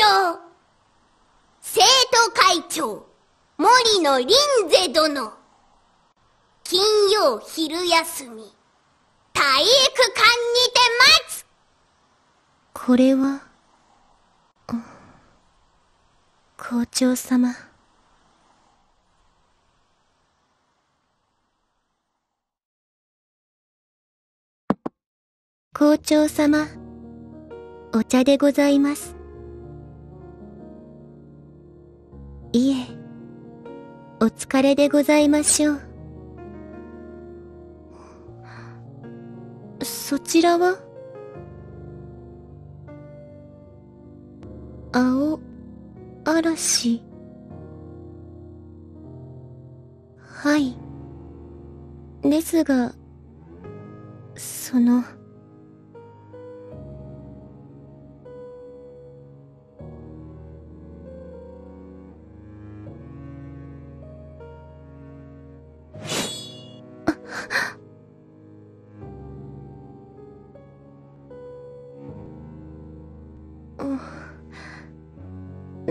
上、生徒会長、森野林ゼ殿。金曜昼休み、体育館にて待つ。これは、校長様。校長様、お茶でございます。いえ、お疲れでございましょう。そちらは？青嵐。はい。ですが、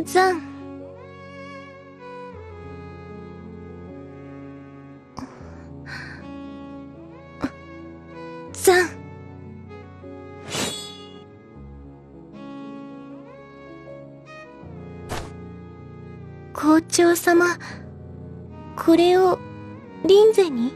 ザン。ザン。校長様、これをリンゼに？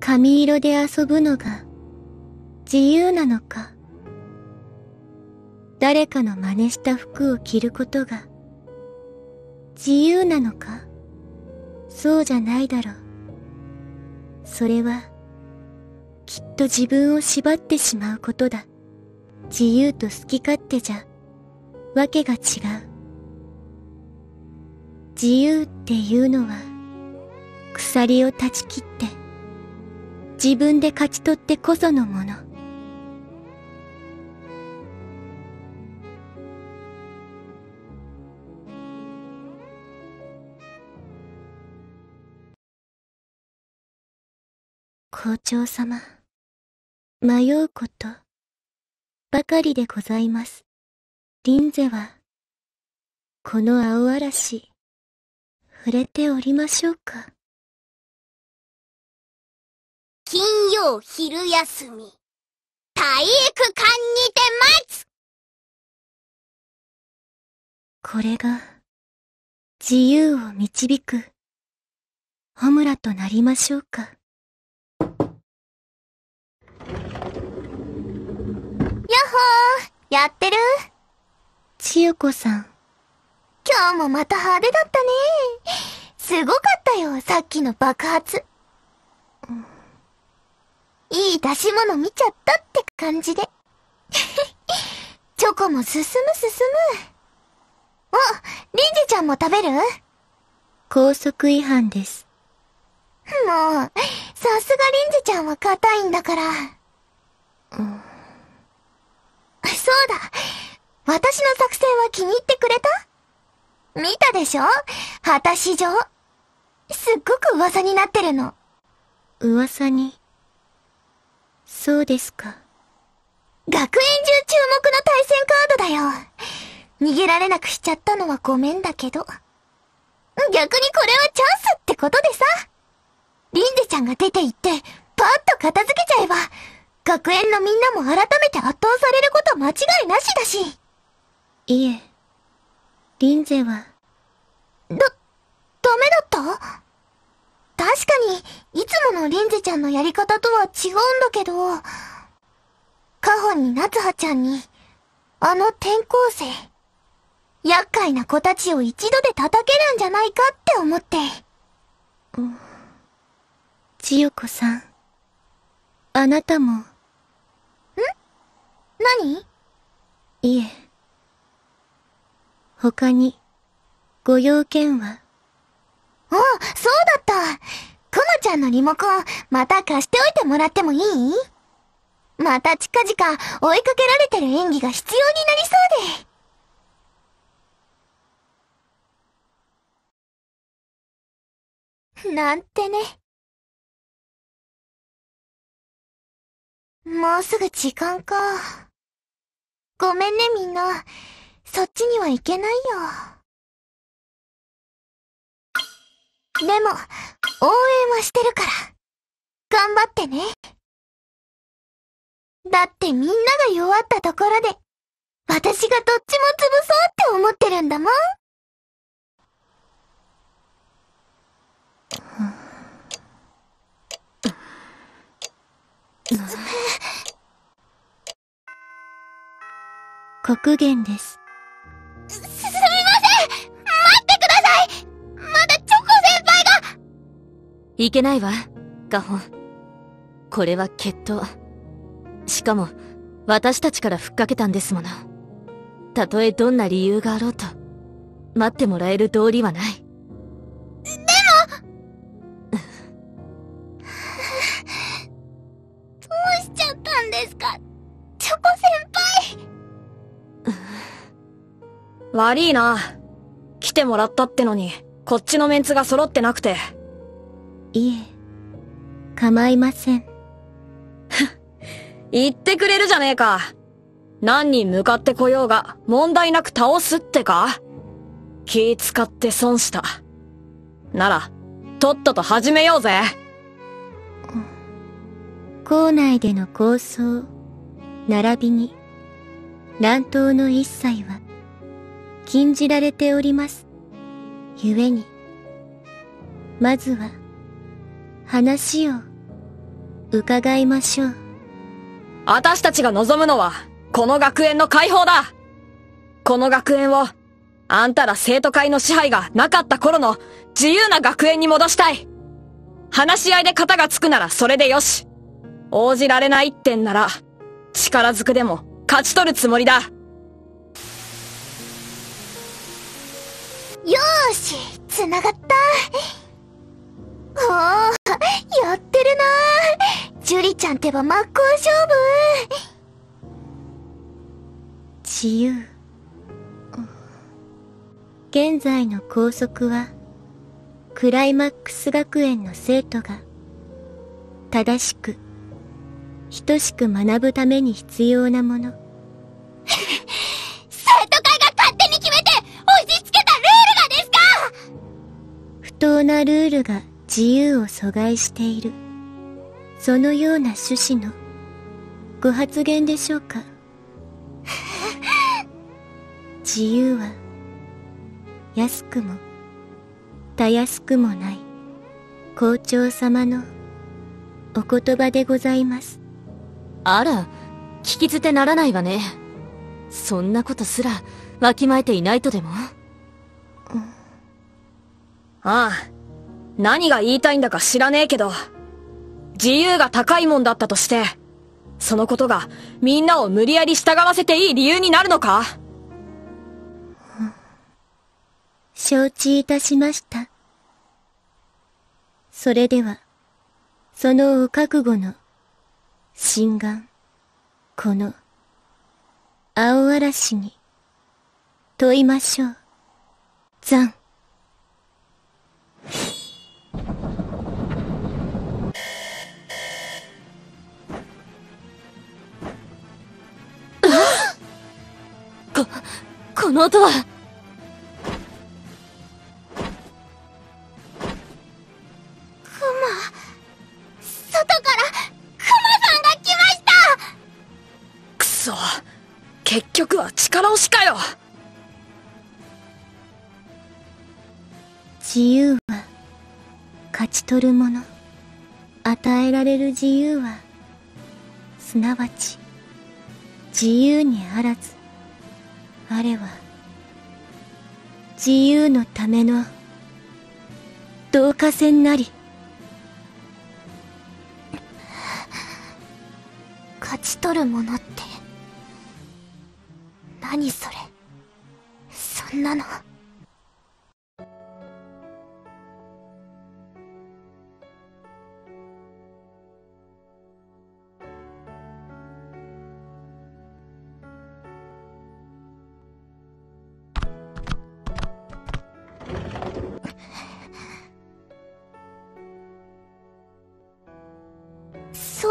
髪色で遊ぶのが自由なのか、誰かの真似した服を着ることが自由なのか、そうじゃないだろう。それはきっと自分を縛ってしまうことだ。自由と好き勝手じゃわけが違う。自由っていうのは鎖を断ち切って自分で勝ち取ってこそのもの。校長様、迷うことばかりでございます。リンゼはこの青嵐触れておりましょうか。金曜昼休み、体育館にて待つ。これが自由を導くホムラとなりましょうか。やっほー、やってる？千代子さん。今日もまた派手だったね。すごかったよ、さっきの爆発。いい出し物見ちゃったって感じで。チョコも進む。あ、リンジちゃんも食べる？校則違反です。もう、さすがリンジちゃんは硬いんだから。そうだ。私の作戦は気に入ってくれた？見たでしょ？果たし状。すっごく噂になってるの。噂に。そうですか。学園中注目の対戦カードだよ。逃げられなくしちゃったのはごめんだけど。逆にこれはチャンスってことでさ。リンゼちゃんが出て行って、パッと片付けちゃえば、学園のみんなも改めて圧倒されること間違いなしだし。いえ、リンゼは。ダメだった？確かに、いつものリンゼちゃんのやり方とは違うんだけど、カホに夏葉ちゃんに、あの転校生、厄介な子たちを一度で叩けるんじゃないかって思って。千代子さん、あなたも。何？いえ、他にご用件は？そうだった。くまちゃんのリモコン、また貸しておいてもらってもいい？また近々追いかけられてる演技が必要になりそうで。なんてね。もうすぐ時間か。ごめんねみんな。そっちには行けないよ。でも、応援はしてるから。頑張ってね。だってみんなが弱ったところで、私がどっちも潰そうって思ってるんだもん。黒源です。すみません！待ってください！まだチョコ先輩が！いけないわ、ガホン。これは決闘。しかも、私たちからふっかけたんですもの。たとえどんな理由があろうと、待ってもらえる道理はない。でもどうしちゃったんですか、チョコ先輩。悪いな。来てもらったってのに、こっちのメンツが揃ってなくて。いえ、構いません。言ってくれるじゃねえか。何人向かってこようが問題なく倒すってか？気使って損した。なら、とっとと始めようぜ。校内での抗争、並びに、乱闘の一切は、禁じられております。故に、まずは、話を、伺いましょう。私たちが望むのは、この学園の解放だ。この学園を、あんたら生徒会の支配がなかった頃の自由な学園に戻したい。話し合いで肩がつくならそれでよし。応じられないってんなら、力ずくでも勝ち取るつもりだ。よーし、繋がった。おー、やってるなー。ジュリちゃんってば真っ向勝負。自由。現在の校則は、クライマックス学園の生徒が、正しく、等しく学ぶために必要なもの。生徒会が勝手に決めて押し付けたルールがですか？不当なルールが自由を阻害している。そのような趣旨のご発言でしょうか？自由は安くもたやすくもない校長様のお言葉でございます。あら、聞き捨てならないわね。そんなことすらわきまえていないとでも？ああ、何が言いたいんだか知らねえけど、自由が高いもんだったとして、そのことがみんなを無理やり従わせていい理由になるのか？承知いたしました。それでは、そのお覚悟の、心眼、この、青嵐に、問いましょう。残。この音は。外からクマさんが来ました！くそ、結局は力押しかよ。自由は、勝ち取るもの。与えられる自由は、すなわち、自由にあらず。あれは、自由のための、導火線なり。勝ち取るものって、何それ？そんなの。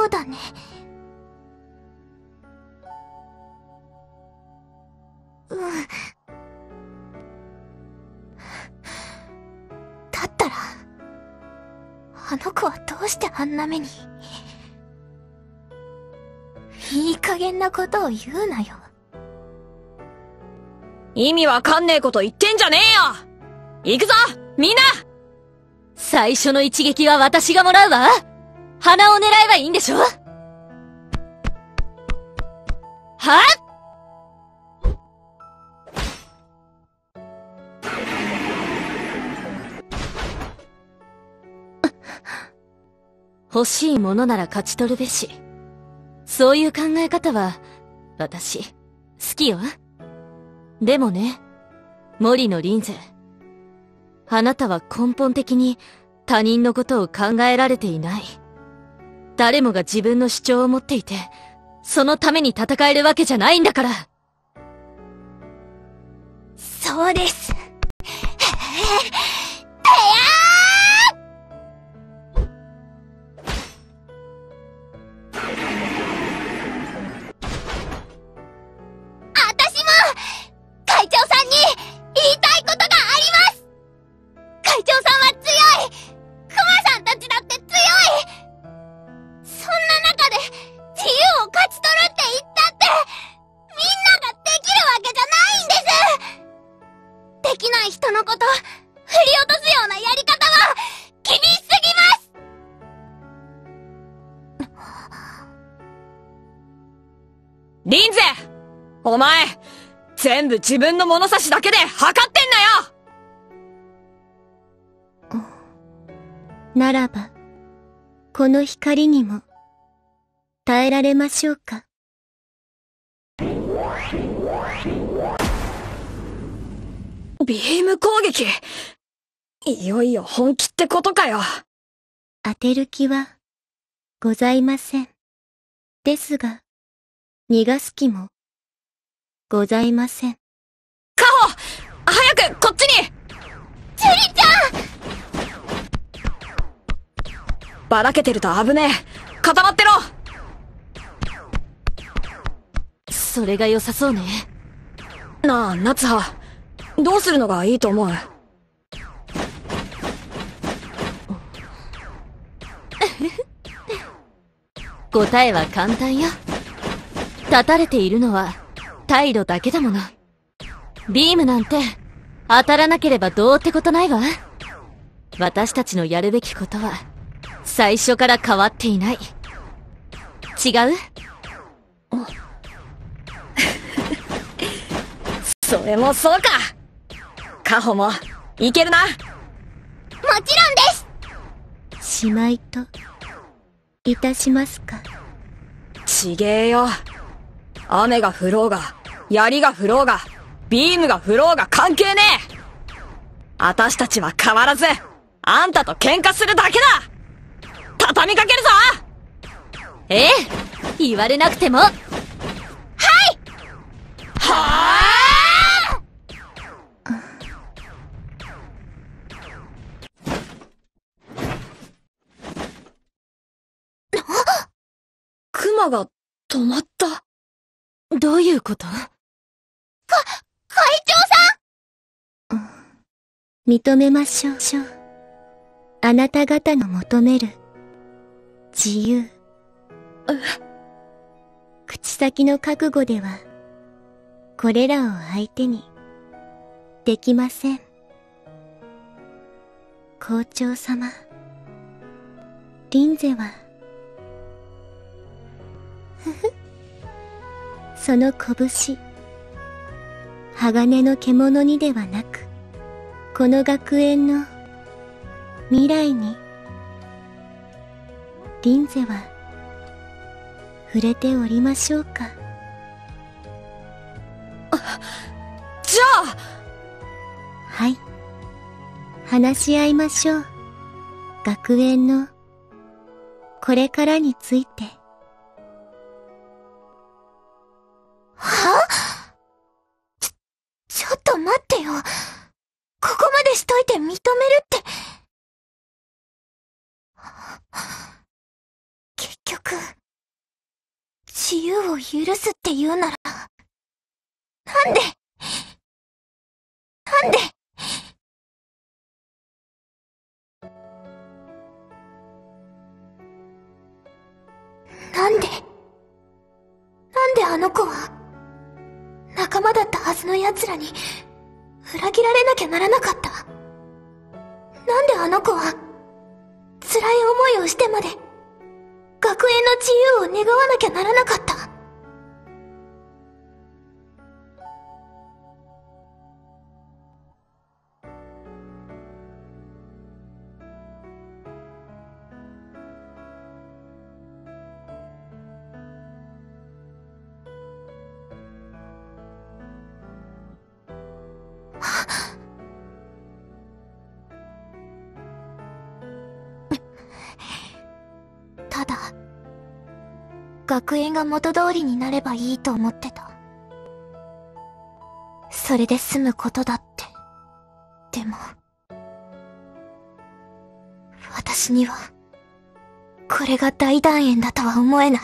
そうだね。だったら、あの子はどうしてあんな目に。いい加減なことを言うなよ。意味わかんねえこと言ってんじゃねえよ。行くぞみんな。最初の一撃は私がもらうわ。鼻を狙えばいいんでしょ？はっ！欲しいものなら勝ち取るべし。そういう考え方は、私、好きよ。でもね、森野臨勢。あなたは根本的に他人のことを考えられていない。誰もが自分の主張を持っていて、そのために戦えるわけじゃないんだから。そうです。臨勢！お前、全部自分の物差しだけで測ってんなよ！ならば、この光にも、耐えられましょうか。ビーム攻撃！いよいよ本気ってことかよ。当てる気は、ございません。ですが、逃がす気も、ございません。カホ！早く、こっちに！ジュリちゃん！ばらけてると危ねえ。固まってろ！それが良さそうね。なあ、夏葉。どうするのがいいと思う？答えは簡単よ。立たれているのは、退路だけだもの。ビームなんて、当たらなければどうってことないわ。私たちのやるべきことは、最初から変わっていない。違う？それもそうか。カホも、いけるな。もちろんです！しまいと、いたしますか。ちげえよ。雨が降ろうが、槍が降ろうが、ビームが降ろうが関係ねえ。私たちは変わらず、あんたと喧嘩するだけだ。畳みかけるぞ！ええ、言われなくても。はい！はあ！クマが止まった。どういうこと？会長さん！認めましょう。あなた方の求める自由。口先の覚悟では、これらを相手にできません。校長様、リンゼは、その拳、鋼の獣にではなく、この学園の未来に、リンゼは触れておりましょうか。じゃあ！はい。話し合いましょう。学園のこれからについて。は？ちょっと待ってよ。ここまでしといて認めるって。結局。自由を許すって言うなら、なんでなんであの子は、仲間だったはずの奴らに、裏切られなきゃならなかった。なんであの子は、辛い思いをしてまで、学園の自由を願わなきゃならなかった。ただ、学園が元通りになればいいと思ってた。それで済むことだって。でも、私には、これが大団円だとは思えない。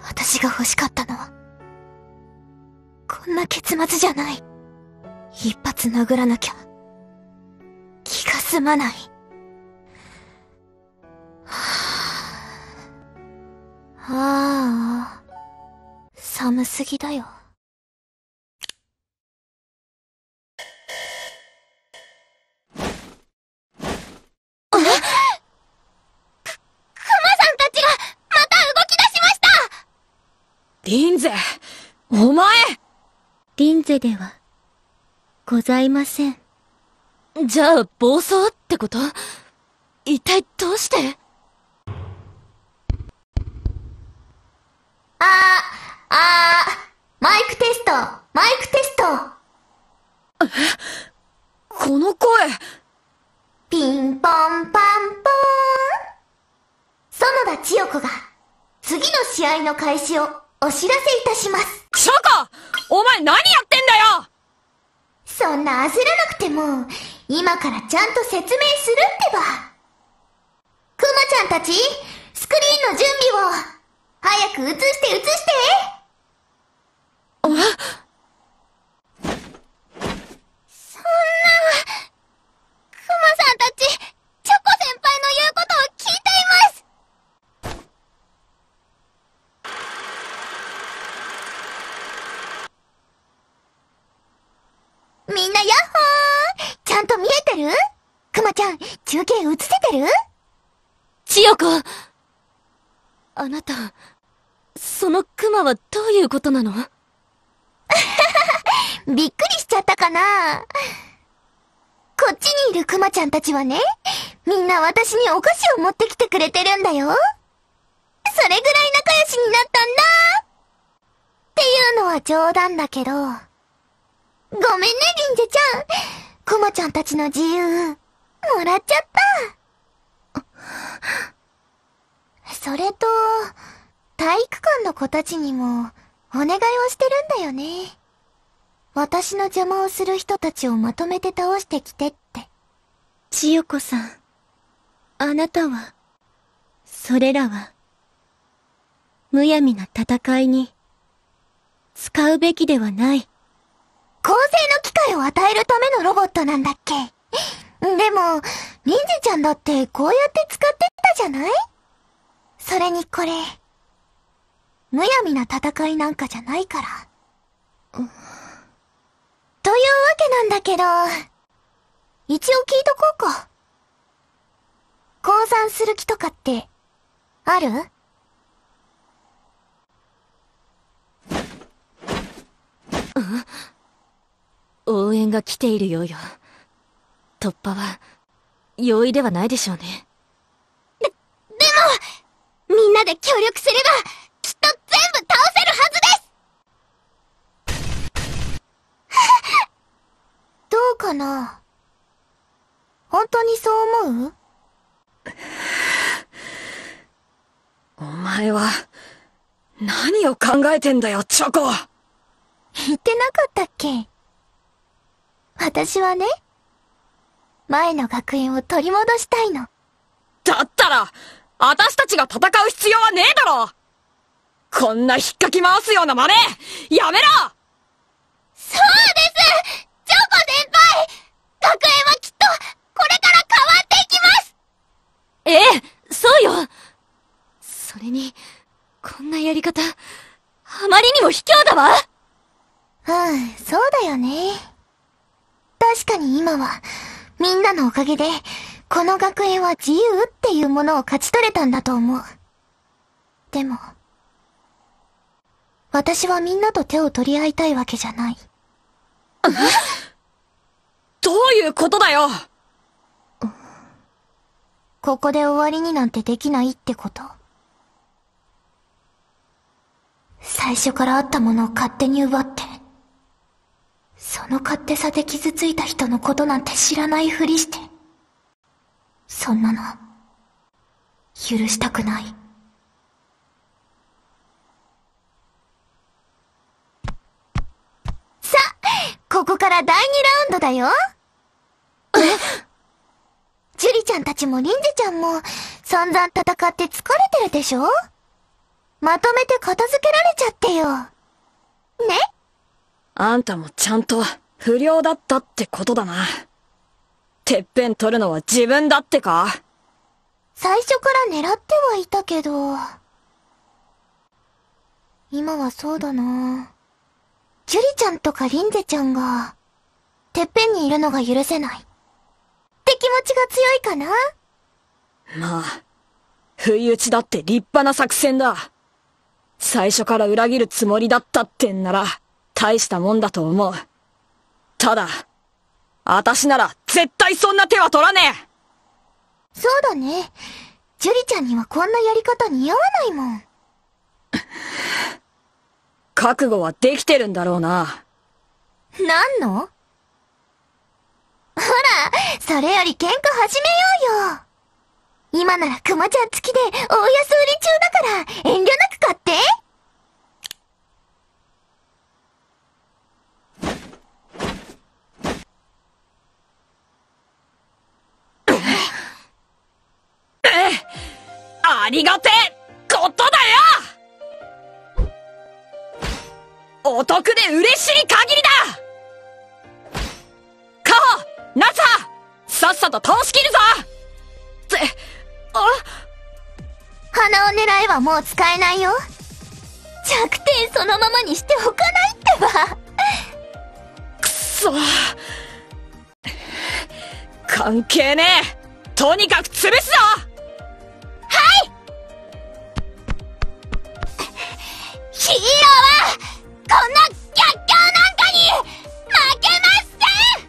私が欲しかったのは、こんな結末じゃない。一発殴らなきゃ、気が済まない。ああ、寒すぎだよ。クマさんたちがまた動き出しました。リンゼ、お前。リンゼではございません。じゃあ、暴走ってこと？一体どうして？マイクテスト、マイクテスト。この声。ピンポンパンポーン。園田千代子が、次の試合の開始をお知らせいたします。チョコ！お前何やってんだよ！そんな焦らなくても、今からちゃんと説明するってば。クマちゃんたち、スクリーンの準備を、早く映して映して。そんな、クマさんたち、チョコ先輩の言うことを聞いています。みんなヤッホー！ちゃんと見えてる？クマちゃん、中継映せてる？千代子！あなた、そのクマはどういうことなの？びっくりしちゃったかな？こっちにいるクマちゃんたちはね、みんな私にお菓子を持ってきてくれてるんだよ。それぐらい仲良しになったんだっていうのは冗談だけど。ごめんね、リンゼちゃん。クマちゃんたちの自由、もらっちゃった。それと、体育館の子たちにも、お願いをしてるんだよね。私の邪魔をする人たちをまとめて倒してきてって。千代子さん、あなたは、それらは、むやみな戦いに、使うべきではない。公正の機会を与えるためのロボットなんだっけ？でも、リンゼちゃんだってこうやって使ってたじゃない？それにこれ、むやみな戦いなんかじゃないから。というわけなんだけど、一応聞いとこうか。降参する気とかって、ある？応援が来ているようよ。突破は、容易ではないでしょうね。でも、みんなで協力すれば、きっと全部倒せるはずですどうかな？本当にそう思う？お前は、何を考えてんだよ、チョコ！言ってなかったっけ？私はね、前の学園を取り戻したいの。だったら、私たちが戦う必要はねえだろ！こんな引っかき回すような真似やめろ。そうです、チョコ先輩。学園はきっとこれから変わっていきます。ええ、そうよ。それに、こんなやり方、あまりにも卑怯だわ。そうだよね。確かに今は、みんなのおかげで、この学園は自由っていうものを勝ち取れたんだと思う。でも、私はみんなと手を取り合いたいわけじゃない。どういうことだよ。ここで終わりになんてできないってこと。最初からあったものを勝手に奪って、その勝手さで傷ついた人のことなんて知らないふりして、そんなの、許したくない。さあ、ここから第2ラウンドだよ。ジュリちゃんたちもリンジちゃんも散々戦って疲れてるでしょ？まとめて片付けられちゃってよ。ね？あんたもちゃんと不良だったってことだな。てっぺん取るのは自分だってか？最初から狙ってはいたけど、今はそうだな。ジュリちゃんとかリンゼちゃんが、てっぺんにいるのが許せない。って気持ちが強いかな？まあ、不意打ちだって立派な作戦だ。最初から裏切るつもりだったってんなら、大したもんだと思う。ただ、私なら絶対そんな手は取らねえ。そうだね。ジュリちゃんにはこんなやり方似合わないもん。覚悟はできてるんだろうな。なんの？ほら、それより喧嘩始めようよ。今ならクマちゃん付きで大安売り中だから遠慮なく買って。ありがてえことだよ。お得で嬉しい限りだ。カホ、ナツハ、さっさと倒しきるぞ。鼻を狙えばもう使えないよ。弱点そのままにしておかないってば。くそ、関係ねえ。とにかく潰すぞ。はい。ヒーローはこんな逆境なんかに負けません。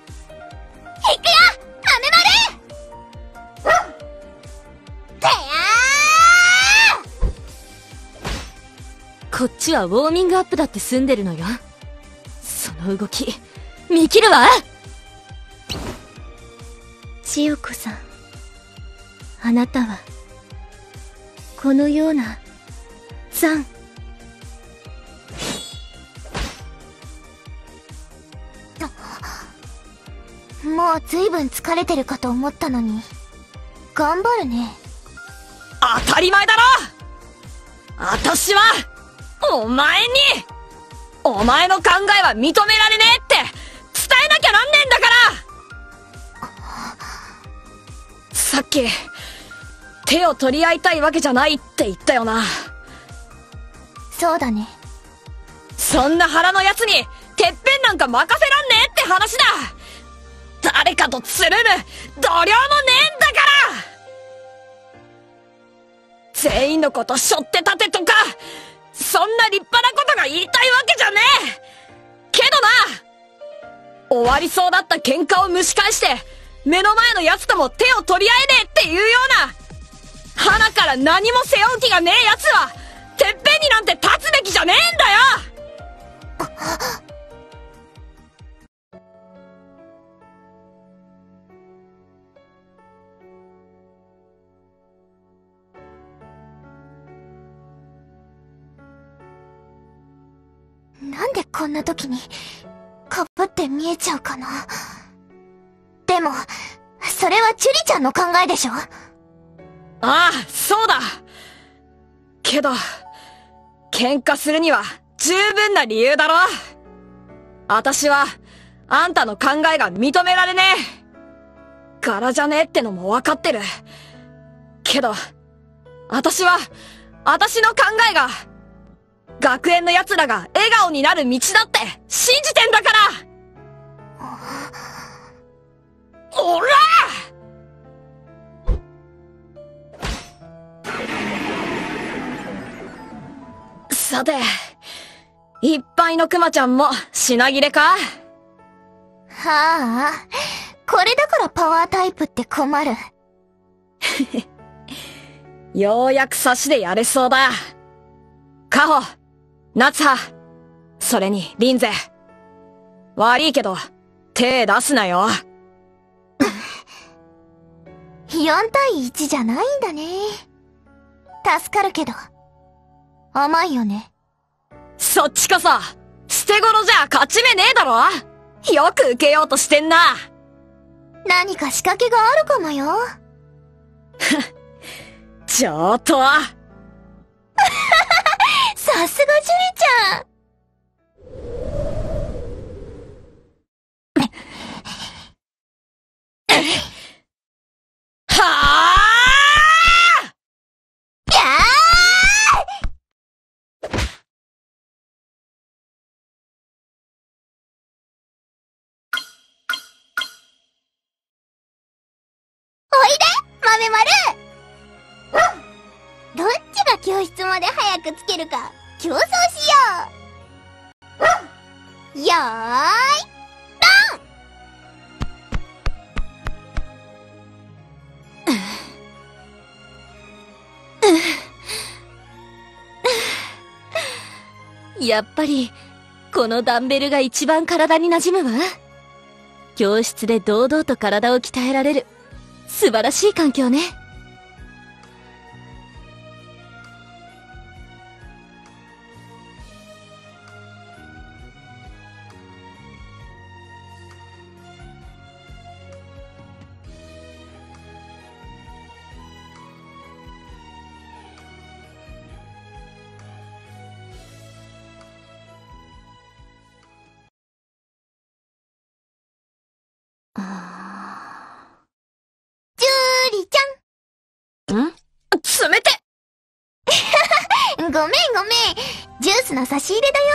行くよ、豆丸。てやこっちはウォーミングアップだって済んでるのよ。その動き、見切るわ。千代子さん、あなたは、このような、残。もう随分疲れてるかと思ったのに、頑張るね。当たり前だろ。私はお前にお前の考えは認められねえって伝えなきゃなんねえんだから。さっき手を取り合いたいわけじゃないって言ったよな。そうだね。そんな腹のやつにてっぺんなんか任せらんねえって話だ。誰かとつるむ度量もねえんだから。全員のこと背負って立てとかそんな立派なことが言いたいわけじゃねえけどな。終わりそうだった喧嘩を蒸し返して目の前の奴とも手を取り合えねえっていうような、鼻から何も背負う気がねえ奴はてっぺんになんて立つべきじゃねえんだよ。なんでこんな時にかぶって見えちゃうかな。でもそれはジュリちゃんの考えでしょ。ああ、そうだけど喧嘩するには十分な理由だろ。私は、あんたの考えが認められねえ。柄じゃねえってのもわかってる。けど、私の考えが、学園の奴らが笑顔になる道だって信じてんだから。おら！さて、いっぱいのクマちゃんも品切れか？はあ、これだからパワータイプって困る。ようやく差しでやれそうだ。カホ、夏葉、それにリンゼ。悪いけど、手出すなよ。4対1じゃないんだね。助かるけど。甘いよね。そっちこそ、捨て頃じゃ勝ち目ねえだろ。よく受けようとしてんな。何か仕掛けがあるかもよ。ちょっと。さすがジュリちゃん。はあ！やおいで豆丸。どっちが教室まで早くつけるか競争しよう。よーい、やっぱり、このダンベルが一番体に馴染むわ。教室で堂々と体を鍛えられる。素晴らしい環境ね。ジュリち冷て！ゃん。ごめん。ジュースの差し入れだよ。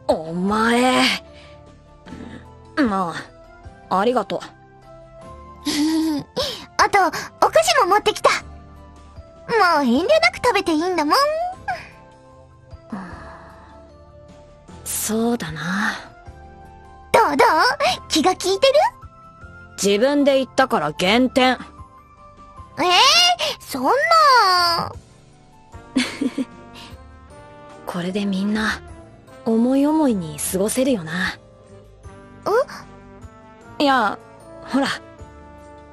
お前。まあ、ありがとう。あと、お菓子も持ってきた。もう遠慮なく食べていいんだもん。そうだな。どう気が利いてる？自分で言ったから減点。そんな。これでみんな、思い思いに過ごせるよな。いや、ほら、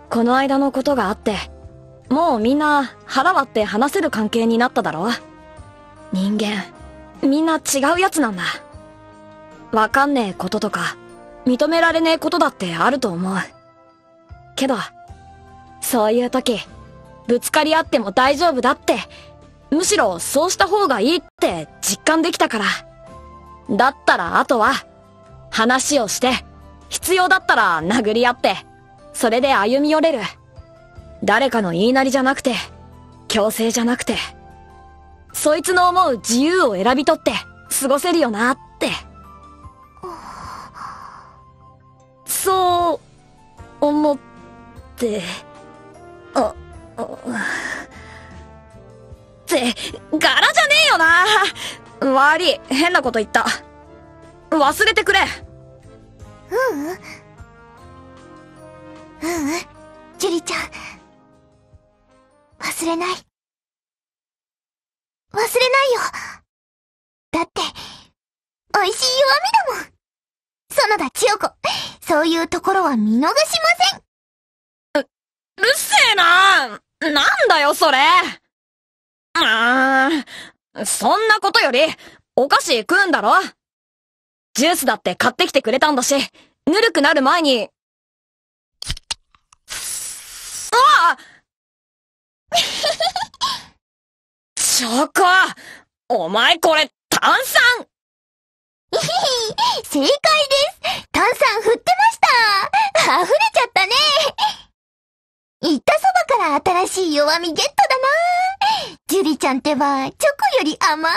この間のことがあって、もうみんな腹割って話せる関係になっただろ？人間、みんな違うやつなんだ。わかんねえこととか、認められねえことだってあると思う。けど、そういう時、ぶつかり合っても大丈夫だって、むしろそうした方がいいって実感できたから。だったらあとは、話をして、必要だったら殴り合って、それで歩み寄れる。誰かの言いなりじゃなくて、強制じゃなくて、そいつの思う自由を選び取って過ごせるよなって。そう思って、って柄じゃねえよな。悪い、変なこと言った。忘れてくれ。ジュリちゃん。忘れない。忘れないよ。だって、美味しい弱みだもん。園田千代子、そういうところは見逃しません。うるせえな。なんだよ、それ。そんなことより、お菓子食うんだろ？ジュースだって買ってきてくれたんだし、ぬるくなる前に。チョコ！お前これ、炭酸！正解です。炭酸振ってました。溢れちゃったね。言ったそばから新しい弱みゲットだな。ジュリちゃんってば、チョコより甘い。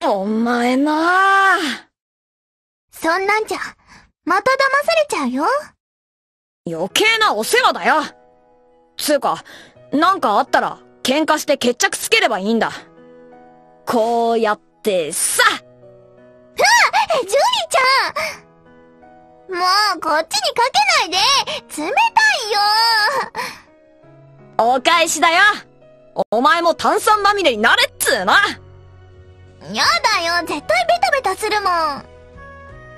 お前なあ。そんなんじゃ、また騙されちゃうよ。余計なお世話だよ。つうか、なんかあったら、喧嘩して決着つければいいんだ。こうやってさ。ジュリちゃん、もうこっちにかけないで。冷たいよ。お返しだよ。お前も炭酸まみれになれっつーな。やだよ、絶対ベタベタするもん。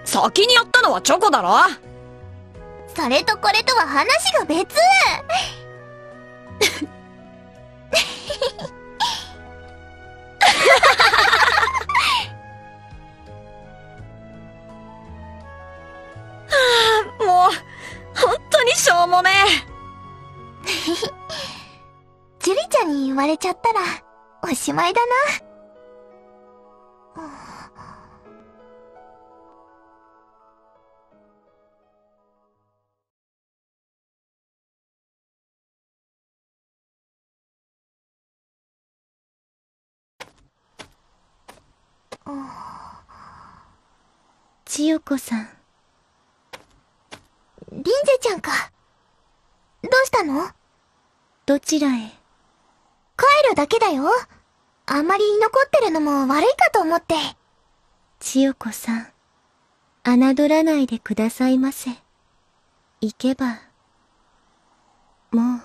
先にやったのはチョコだろ。それとこれとは話が別。もう、本当にしょうもねえ。ジュリちゃんに言われちゃったら、おしまいだな。千代子さん。リンゼちゃんか。どうしたの？どちらへ？帰るだけだよ。あんまり残ってるのも悪いかと思って。千代子さん、侮らないでくださいませ。行けば、もう。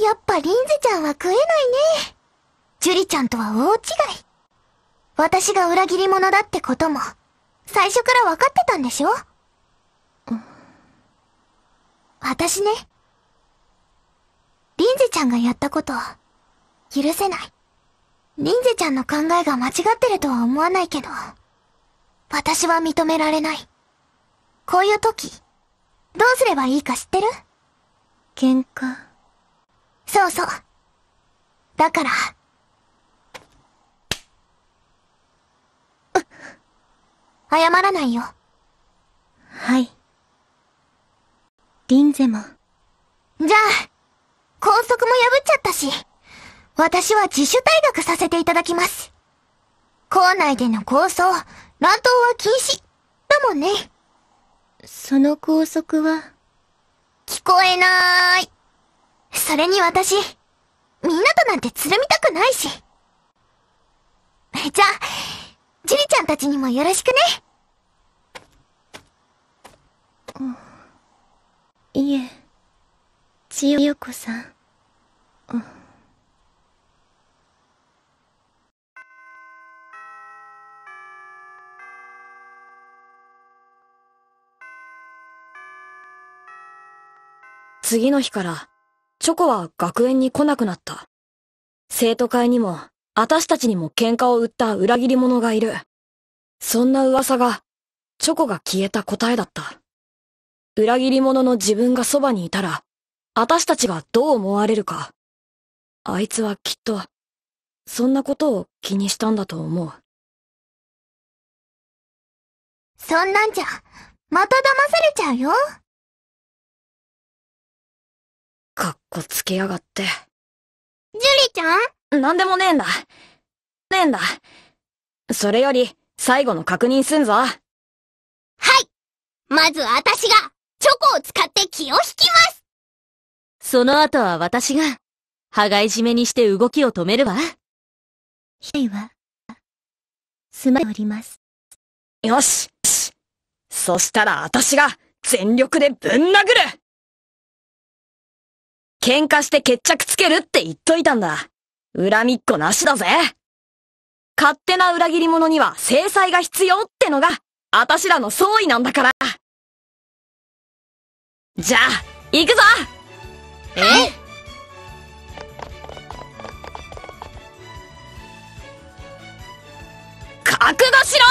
やっぱリンゼちゃんは食えないね。ジュリちゃんとは大違い。私が裏切り者だってことも、最初から分かってたんでしょ？私ね、リンゼちゃんがやったこと、許せない。リンゼちゃんの考えが間違ってるとは思わないけど、私は認められない。こういう時、どうすればいいか知ってる？喧嘩。そうそう。だから、謝らないよ。はい。リンゼも。じゃあ、校則も破っちゃったし、私は自主退学させていただきます。校内での抗争、乱闘は禁止、だもんね。その校則は？聞こえなーい。それに私、みんなとなんてつるみたくないし。じゃあ、ジュリちゃんたちにもよろしくね。いえ、千代子さん。次の日から、チョコは学園に来なくなった。生徒会にも、私たちにも喧嘩を売った裏切り者がいる。そんな噂が、チョコが消えた答えだった。裏切り者の自分がそばにいたら、私たちがどう思われるか。あいつはきっと、そんなことを気にしたんだと思う。そんなんじゃ、また騙されちゃうよ。かっこつけやがって。ジュリちゃん？なんでもねえんだ。それより、最後の確認すんぞ。はい。まず私が、チョコを使って気を引きます。その後は私が、羽交い締めにして動きを止めるわ。ひは、済まおります。よし。そしたら私が、全力でぶん殴る。喧嘩して決着つけるって言っといたんだ。恨みっこなしだぜ。勝手な裏切り者には制裁が必要ってのが、あたしらの総意なんだから。じゃあ、行くぞ。覚悟しろ！